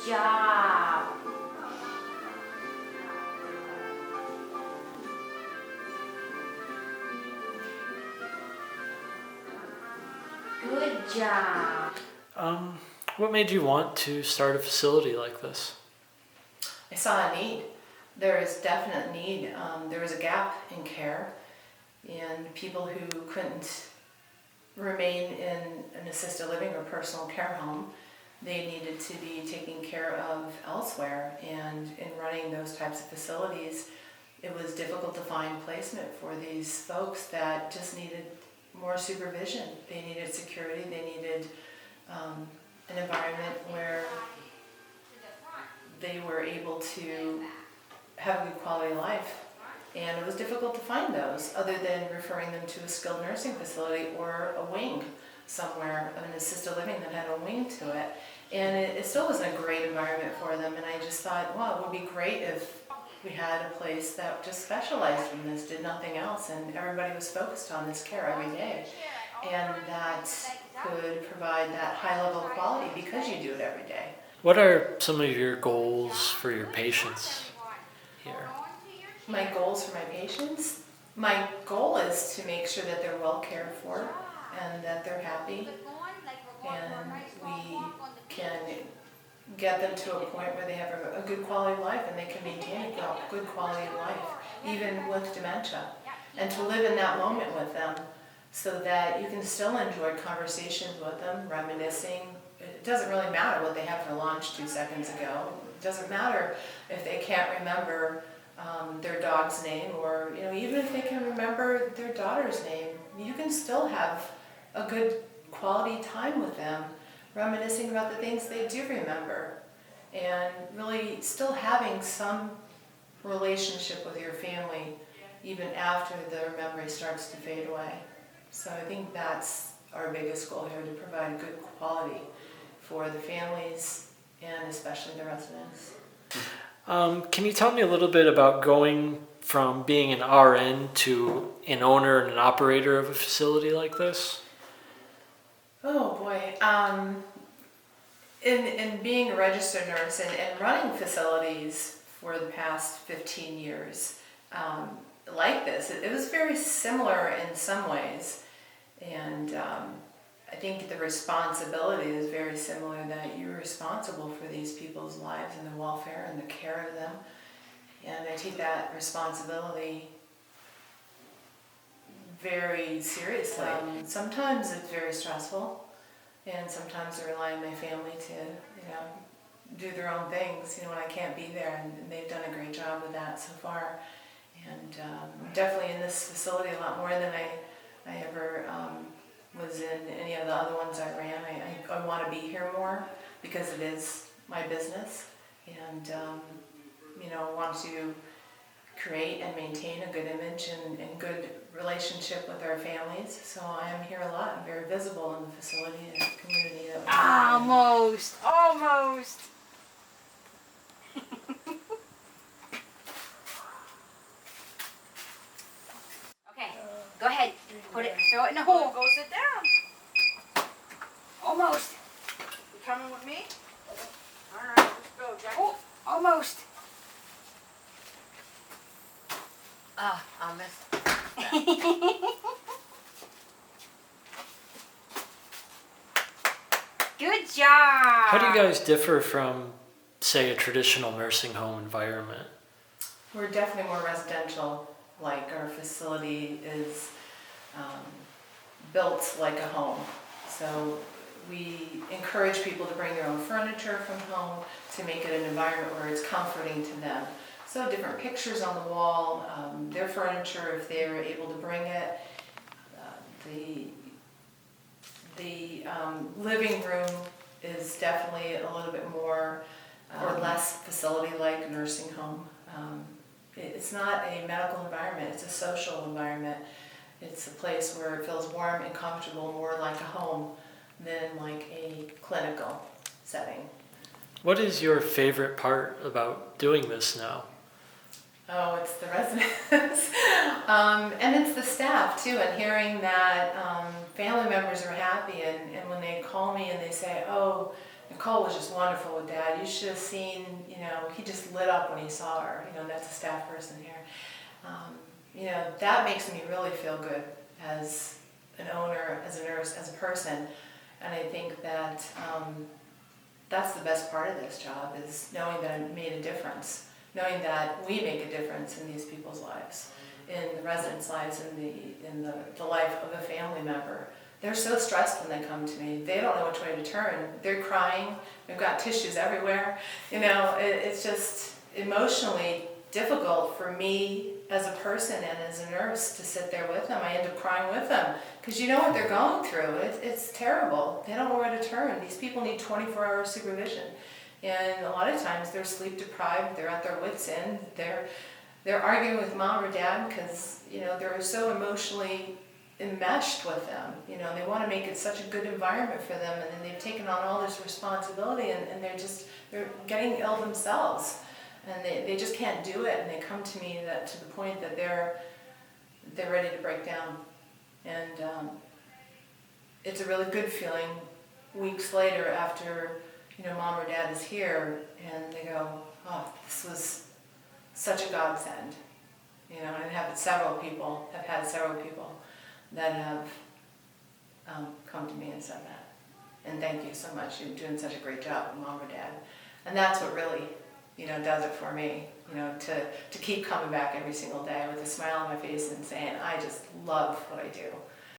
job. Good job. What made you want to start a facility like this? I saw a need. There is definite need. There was a gap in care, and people who couldn't remain in an assisted living or personal care home, they needed to be taken care of elsewhere. And in running those types of facilities, it was difficult to find placement for these folks that just needed more supervision. They needed security. They needed an environment where they were able to have a good quality of life. And it was difficult to find those other than referring them to a skilled nursing facility or a wing somewhere, an assisted living that had a wing to it. And it still wasn't a great environment for them. And I just thought, well, it would be great if we had a place that just specialized in this, did nothing else, and everybody was focused on this care every day. And that could provide that high level of quality because you do it every day. What are some of your goals for your patients here? My goals for my patients? My goal is to make sure that they're well cared for and that they're happy, and we can get them to a point where they have a good quality of life and they can maintain a good quality of life, even with dementia, and to live in that moment with them so that you can still enjoy conversations with them, reminiscing. It doesn't really matter what they had for lunch 2 seconds ago. It doesn't matter if they can't remember their dog's name, or even if they can remember their daughter's name. You can still have a good quality time with them, reminiscing about the things they do remember, and really still having some relationship with your family even after their memory starts to fade away. So I think that's our biggest goal here, to provide good quality for the families and especially the residents. Can you tell me a little bit about going from being an RN to an owner and an operator of a facility like this? Oh boy. In being a registered nurse and running facilities for the past 15 years like this, it was very similar in some ways. And I think the responsibility is very similar, that you're responsible for these people's lives and the welfare and the care of them. And I take that responsibility very seriously. Sometimes it's very stressful, and sometimes I rely on my family to do their own things, when I can't be there, and they've done a great job with that so far. And definitely in this facility a lot more than I ever was in any of the other ones I ran. I want to be here more because it is my business, and want to create and maintain a good image and good relationship with our families. So I am here a lot and very visible in the facility and community that we have. Almost. Okay, go ahead. Throw it in the hole. Go sit down. Almost. You coming with me? All right, let's go, Jack. Oh, almost. I missed. Good job. How do you guys differ from, say, a traditional nursing home environment? We're definitely more residential. Like, our facility is built like a home. So we encourage people to bring their own furniture from home to make it an environment where it's comforting to them. So different pictures on the wall, their furniture if they're able to bring it. The living room is definitely a little bit more or less facility-like nursing home. It's not a medical environment, it's a social environment. It's a place where it feels warm and comfortable, more like a home than like a clinical setting. What is your favorite part about doing this now? Oh, it's the residents. And it's the staff too, and hearing that family members are happy, and when they call me and they say, oh, Nicole was just wonderful with Dad. You should have seen, he just lit up when he saw her. That's a staff person here. That makes me really feel good as an owner, as a nurse, as a person. And I think that that's the best part of this job, is knowing that I made a difference, knowing that we make a difference in these people's lives, in the residents' lives, in the life of a family member. They're so stressed when they come to me. They don't know which way to turn. They're crying. They've got tissues everywhere. It's just emotionally difficult for me as a person and as a nurse to sit there with them. I end up crying with them because you know what they're going through. It's terrible. They don't know where to turn. These people need 24-hour supervision. And a lot of times they're sleep deprived. They're at their wits' end. They're arguing with mom or dad because, they're so emotionally enmeshed with them. They want to make it such a good environment for them, and then they've taken on all this responsibility, and they're getting ill themselves, and they just can't do it, and they come to me to the point that they're ready to break down. And it's a really good feeling weeks later after mom or dad is here, and they go, oh, this was such a godsend. And I've had several people that have come to me and said that. And thank you so much. You're doing such a great job, mom or dad. And that's what really, does it for me. To keep coming back every single day with a smile on my face and saying, I just love what I do.